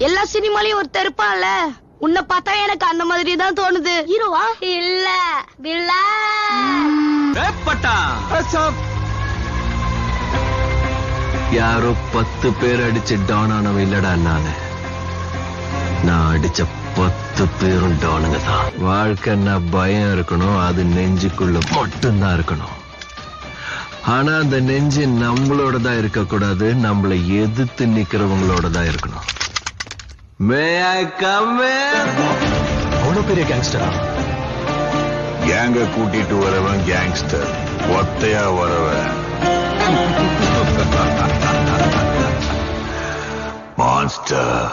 எல்லா சினிமாலயும் ஒருத்தர் இருப்பான்ல, உன்னை பார்த்தா எனக்கு அந்த மாதிரி தான் தோணுது. ஹீரோவா? இல்ல, யாரோ 10 பேர் அடிச்சு டான் ஆனவன் இல்லடா நானு. நான் அடிச்ச 10 பேரும் டானுங்க தான். வாழ்க்கைன்னா பயம் இருக்கணும், அது நெஞ்சுக்குள்ள மட்டும்தான் இருக்கணும். ஆனா அந்த நெஞ்சு நம்மளோட தான் இருக்க கூடாது, நம்மளை எதிர்த்து நிக்கிறவங்களோட தான் இருக்கணும். மே ஐ கம் இன்? அவ்வளவு பெரிய கேங்ஸ்டரா? கேங்க கூட்டிட்டு வரவன் கேங்ஸ்டர், ஒத்தையா வரவன் மான்ஸ்டர்.